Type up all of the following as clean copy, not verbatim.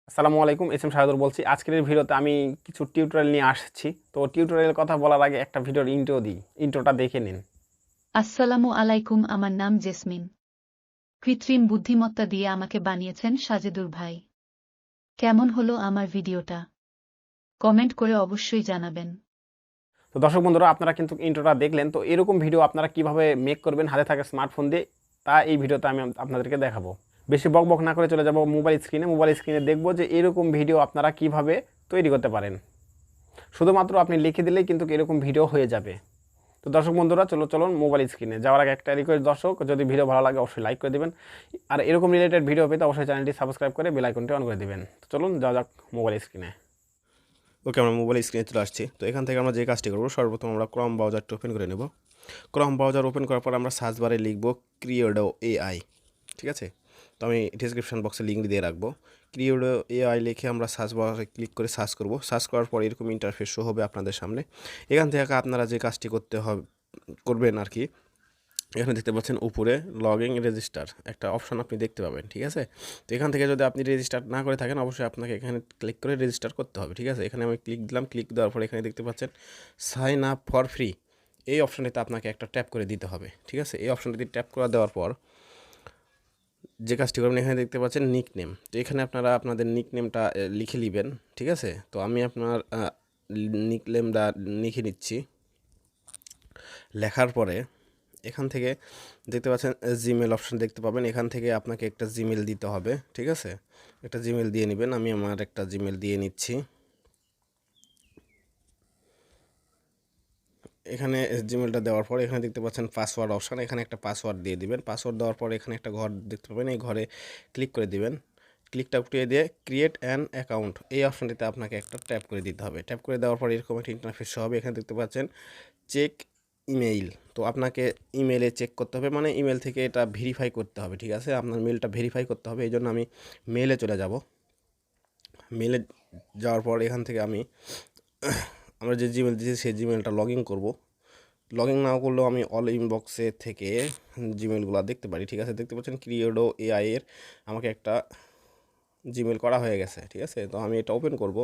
আসসালামু আলাইকুম, এসএম শাহাদুর বলছি। আজকের এই ভিডিওতে আমি কিছু টিউটোরিয়াল নিয়ে আসছি। তো টিউটোরিয়াল কথা বলার আগে একটা ভিডিওর ইন্ট্রো দিই। ইন্ট্রোটা দেখে নিন। আসসালামু আলাইকুম, আমার নাম জেসমিন। কৃত্রিম বুদ্ধিমত্তা দিয়ে আমাকে বানিয়েছেন সাজেদুর ভাই। কেমন হলো আমার ভিডিওটা? কমেন্ট করে অবশ্যই জানাবেন। তো দর্শক বন্ধুরা, আপনারা কিন্তু ইন্ট্রোটা দেখলেন। তো এরকম ভিডিও আপনারা কিভাবে মেক করবেন হাতে থাকা স্মার্টফোন দিয়ে, তা এই ভিডিওতে আমি আপনাদেরকে দেখাবো। বেশি বকবক না করে চলে যাব মোবাইল স্ক্রিনে। মোবাইল স্ক্রিনে দেখবো যে এরকম ভিডিও আপনারা কিভাবে তৈরি করতে পারেন। শুধুমাত্র আপনি লিখে দিলেই কিন্তু এরকম ভিডিও হয়ে যাবে। তো দর্শক বন্ধুরা, চলুন মোবাইল স্ক্রিনে যাওয়ার আগে একটা রিকোয়েস্ট দর্শক, যদি ভিডিও ভালো লাগে অবশ্যই লাইক করে দেবেন। আর এরকম রিলেটেড ভিডিও পেতে অবশ্যই চ্যানেলটি সাবস্ক্রাইব করে বেল আইকনটি অন করে দেবেন। তো চলুন যাওয়া যাক মোবাইল স্ক্রিনে। ওকে, আমরা মোবাইল স্ক্রিনে চলে আসছি। তো এখান থেকে আমরা যে কাজটি করবো, সর্বপ্রথম আমরা ক্রম ব্রাউজারটি ওপেন করে নেব। ক্রম ব্রাউজার ওপেন করার পর আমরা সার্চ বারে লিখব ক্রিয়েডো এআই। ঠিক আছে, তো আমি ডিসক্রিপশন বক্সে লিঙ্ক দিয়ে রাখবো। ক্রিয়েডো এআই লিখে আমরা সার্চ বারে ক্লিক করে সার্চ করব। সার্চ করার পর এরকম ইন্টারফেস শো হবে আপনাদের সামনে। এখান থেকে আপনারা যে কাজটি করবেন আর কি, এখানে দেখতে পাচ্ছেন উপরে লগইন রেজিস্টার একটা অপশন আপনি দেখতে পাবেন। ঠিক আছে, তো এখান থেকে যদি আপনি রেজিস্টার না করে থাকেন অবশ্যই আপনাকে এখানে ক্লিক করে রেজিস্টার করতে হবে। ঠিক আছে, এখানে আমি ক্লিক দিলাম। ক্লিক দেওয়ার পর এখানে দেখতে পাচ্ছেন সাইন আপ ফর ফ্রি, এই অপশনটিতে আপনাকে একটা ট্যাপ করে দিতে হবে। ঠিক আছে, এই অপশনটিতে ট্যাপ করে দেওয়ার পর যে কাজটি করবেন, এখানে দেখতে পাচ্ছেন নিক নেম। তো এখানে আপনারা আপনাদের নিক নেমটা লিখে নেবেন। ঠিক আছে, তো আমি আপনার নিক নেমটা লিখে নিচ্ছি। লেখার পরে এখান থেকে দেখতে পাচ্ছেন জিমেল অপশন দেখতে পাবেন। এখান থেকে আপনাকে একটা জিমেল দিতে হবে। ঠিক আছে, একটা জিমেল দিয়ে নেবেন। আমি আমার একটা জিমেল দিয়ে নিচ্ছি। এখানে জিমেলটা দেওয়ার পর এখানে দেখতে পাচ্ছেন পাসওয়ার্ড অপশান, এখানে একটা পাসওয়ার্ড দিয়ে দিবেন। পাসওয়ার্ড দেওয়ার পর এখানে একটা ঘর দেখতে পাবেন, এই ঘরে ক্লিক করে দিবেন। ক্লিকটা উঠিয়ে দিয়ে ক্রিয়েট অ্যান অ্যাকাউন্ট, এই অপশানটিতে আপনাকে একটা ট্যাপ করে দিতে হবে। ট্যাপ করে দেওয়ার পর এরকম একটা ইন্টারফেস হবে। এখানে দেখতে পাচ্ছেন চেক ইমেইল, তো আপনাকে ইমেলে চেক করতে হবে, মানে ইমেল থেকে এটা ভেরিফাই করতে হবে। ঠিক আছে, আপনার মেলটা ভেরিফাই করতে হবে। এই জন্য আমি মেলে চলে যাব। মেলে যাওয়ার পর এখান থেকে আমি আমরা যে জিমেল দিয়েছি সেই জিমেলটা লগ ইন করবো। লগ ইন না করলেও আমি অল ইনবক্সে থেকে জিমেলগুলো দেখতে পারি। ঠিক আছে, দেখতে পাচ্ছেন ক্রিয়েডো এআই এর আমাকে একটা জিমেল করা হয়ে গেছে। ঠিক আছে, তো আমি এটা ওপেন করব।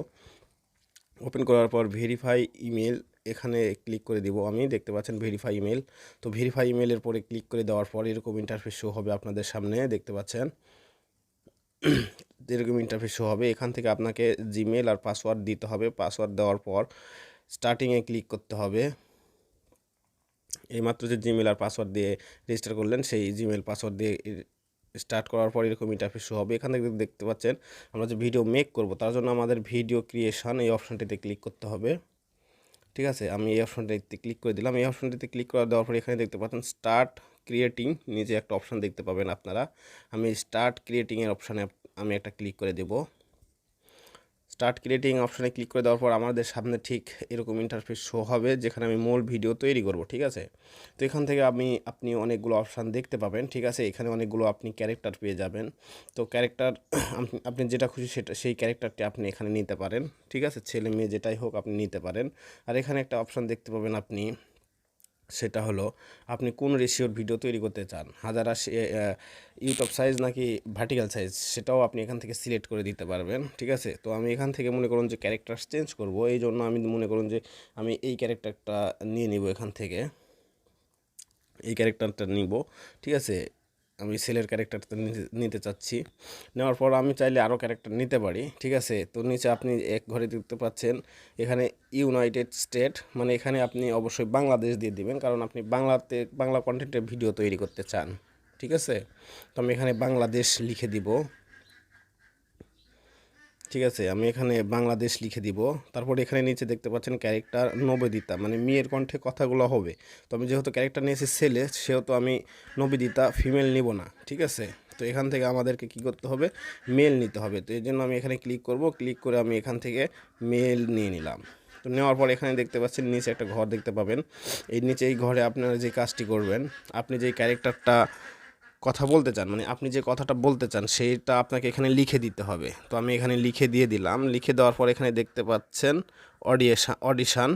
ওপেন করার পর ভেরিফাই ইমেল, এখানে ক্লিক করে দিব। আমি দেখতে পাচ্ছেন ভেরিফাই ইমেল। তো ভেরিফাই ইমেলের পরে ক্লিক করে দেওয়ার পর এরকম ইন্টারফেস শো হবে আপনাদের সামনে। দেখতে পাচ্ছেন এরকম ইন্টারফেস শো হবে। এখান থেকে আপনাকে জিমেল আর পাসওয়ার্ড দিতে হবে। পাসওয়ার্ড দেওয়ার পর স্টার্টিংয়ে ক্লিক করতে হবে। এইমাত্র যে জিমেল আর পাসওয়ার্ড দিয়ে রেজিস্টার করলেন সেই জিমেল পাসওয়ার্ড দিয়ে স্টার্ট করার পর এরকম ইন্টারফেস শো হবে। এখান থেকে দেখতে পাচ্ছেন আমরা যে ভিডিও মেক করব তার জন্য আমাদের ভিডিও ক্রিয়েশন এই অপশানটিতে ক্লিক করতে হবে। ঠিক আছে, আমি এই অপশানটিতে ক্লিক করে দিলাম। এই অপশানটিতে ক্লিক করে দেওয়ার পর এখানে দেখতে পাচ্ছেন স্টার্ট ক্রিয়েটিং, নিচে একটা অপশান দেখতে পাবেন আপনারা। আমি স্টার্ট ক্রিয়েটিংয়ের অপশানে আমি একটা ক্লিক করে দেব। স্টার্ট ক্রিয়েটিং অপশানে ক্লিক করে দেওয়ার পর আমাদের সামনে ঠিক এরকম ইন্টারফেস শো হবে, যেখানে আমি মূল ভিডিও তৈরি করব। ঠিক আছে, তো এখান থেকে আপনি অনেকগুলো অপশান দেখতে পাবেন। ঠিক আছে, এখানে অনেকগুলো আপনি ক্যারেক্টার পেয়ে যাবেন। তো ক্যারেক্টার আপনি যেটা খুশি সেই ক্যারেক্টারটি আপনি এখানে নিতে পারেন। ঠিক আছে, ছেলে মেয়ে যেটাই হোক আপনি নিতে পারেন। আর এখানে একটা অপশান দেখতে পাবেন আপনি, সেটা হলো আপনি কোন রেশিওর ভিডিও তৈরি করতে চান, 1080 ইউটিউব সাইজ নাকি ভার্টিক্যাল সাইজ, সেটাও আপনি এখান থেকে সিলেক্ট করে দিতে পারবেন। ঠিক আছে, তো আমি এখান থেকে মনে করুন যে ক্যারেক্টার চেঞ্জ করব, এই জন্য আমি মনে করুন যে আমি এই ক্যারেক্টারটা নিয়ে নিব। এখান থেকে এই ক্যারেক্টারটা নিব। ঠিক আছে, আমি সেলের ক্যারেক্টারটা নিতে চাচ্ছি। নেওয়ার পর আমি চাইলে আরও ক্যারেক্টার নিতে পারি। ঠিক আছে, তো নিচে আপনি এক ঘরে দেখতে পাচ্ছেন এখানে ইউনাইটেড স্টেট, মানে এখানে আপনি অবশ্যই বাংলাদেশ দিয়ে দিবেন, কারণ আপনি বাংলা কন্টেন্টের ভিডিও তৈরি করতে চান। ঠিক আছে, তো আমি এখানে বাংলাদেশ লিখে দিব। ঠিক আছে, আমি এখানে বাংলাদেশ লিখে দিব। তারপর এখানে নিচে দেখতে পাচ্ছেন ক্যারেক্টার নবেদিতা, মানে মেয়ের কণ্ঠে কথাগুলো হবে। তো আমি যেহেতু ক্যারেক্টার নিয়েছি ছেলে, সেহেতু আমি নবেদিতা ফিমেল নিব না। ঠিক আছে, তো এখান থেকে আমাদেরকে কি করতে হবে, মেল নিতে হবে। তো এই জন্য আমি এখানে ক্লিক করব। ক্লিক করে আমি এখান থেকে মেল নিয়ে নিলাম। তো নেওয়ার পর এখানে দেখতে পাচ্ছেন নিচে একটা ঘর দেখতে পাবেন। এই নিচে এই ঘরে আপনারা যে কাজটি করবেন, আপনি যেই ক্যারেক্টারটা কথা বলতে চান, মানে আপনি যে কথাটা বলতে চান সেইটা আপনাকে এখানে লিখে দিতে হবে। তো আমি এখানে লিখে দিয়ে দিলাম। লিখে দেওয়ার পর এখানে দেখতে পাচ্ছেন অডিশান,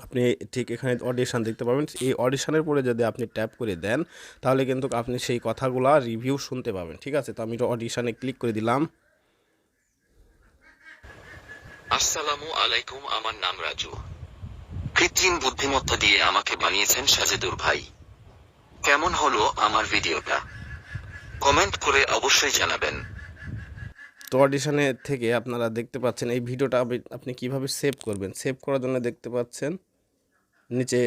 আপনি ঠিক এখানে অডিশান দেখতে পাবেন। এই অডিশানের পরে যদি আপনি ট্যাপ করে দেন তাহলে কিন্তু আপনি সেই কথাগুলো রিভিউ শুনতে পাবেন। ঠিক আছে, তো আমি অডিশানে ক্লিক করে দিলাম। আসসালামু আলাইকুম, আমার নাম রাজু। কৃত্রিম বুদ্ধিমত্তা দিয়ে আমাকে বানিয়েছেন সাজেদুর ভাই। কেমন হলো আমার ভিডিওটা? কমেন্ট করে অবশ্যই জানাবেন। তো অডিশনে থেকে আপনারা দেখতে পাচ্ছেন এই ভিডিওটা আপনি কিভাবে সেভ করবেন। সেভ করার জন্য দেখতে পাচ্ছেন নিচে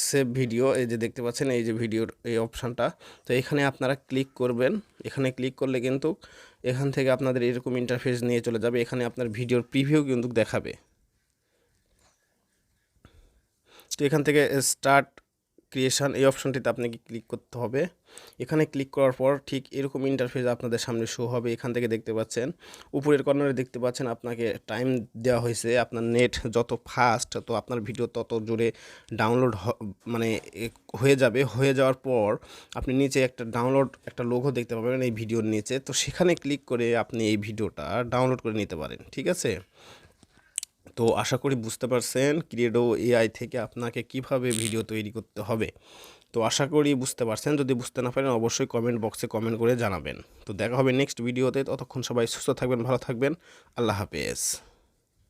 সেভ ভিডিও, এই যে দেখতে পাচ্ছেন এই যে ভিডিওর এই অপশানটা। তো এখানে আপনারা ক্লিক করবেন। এখানে ক্লিক করলে কিন্তু এখান থেকে আপনাদের এরকম ইন্টারফেস নিয়ে চলে যাবে। এখানে আপনার ভিডিওর প্রিভিউ কিন্তু দেখাবে। তো এখান থেকে স্টার্ট ক্রিয়েশন এই অপশনটিতে আপনাকে ক্লিক করতে হবে। এখানে ক্লিক করার পর ঠিক এরকম ইন্টারফেস আপনাদের সামনে শো হবে। এখান থেকে দেখতে পাচ্ছেন উপরের কর্নারে দেখতে পাচ্ছেন আপনাকে টাইম দেওয়া হয়েছে। আপনার নেট যত ফাস্ট তো আপনার ভিডিও তত জোরে ডাউনলোড মানে হয়ে যাবে। হয়ে যাওয়ার পর আপনি নিচে একটা ডাউনলোড একটা লোগো দেখতে পাবেন এই ভিডিওর নিচে। তো সেখানে ক্লিক করে আপনি এই ভিডিওটা ডাউনলোড করে নিতে পারেন। ঠিক আছে? তো আশা করি বুঝতে পারছেন ক্রিয়েটো এআই থেকে আপনাকে কিভাবে ভিডিও তৈরি করতে হবে। তো আশা করি বুঝতে পারছেন। যদি বুঝতে না পারেন অবশ্যই কমেন্ট বক্সে কমেন্ট করে জানাবেন। তো দেখা হবে নেক্সট ভিডিওতে। ততক্ষণ সবাই সুস্থ থাকবেন, ভালো থাকবেন। আল্লাহ হাফেজ।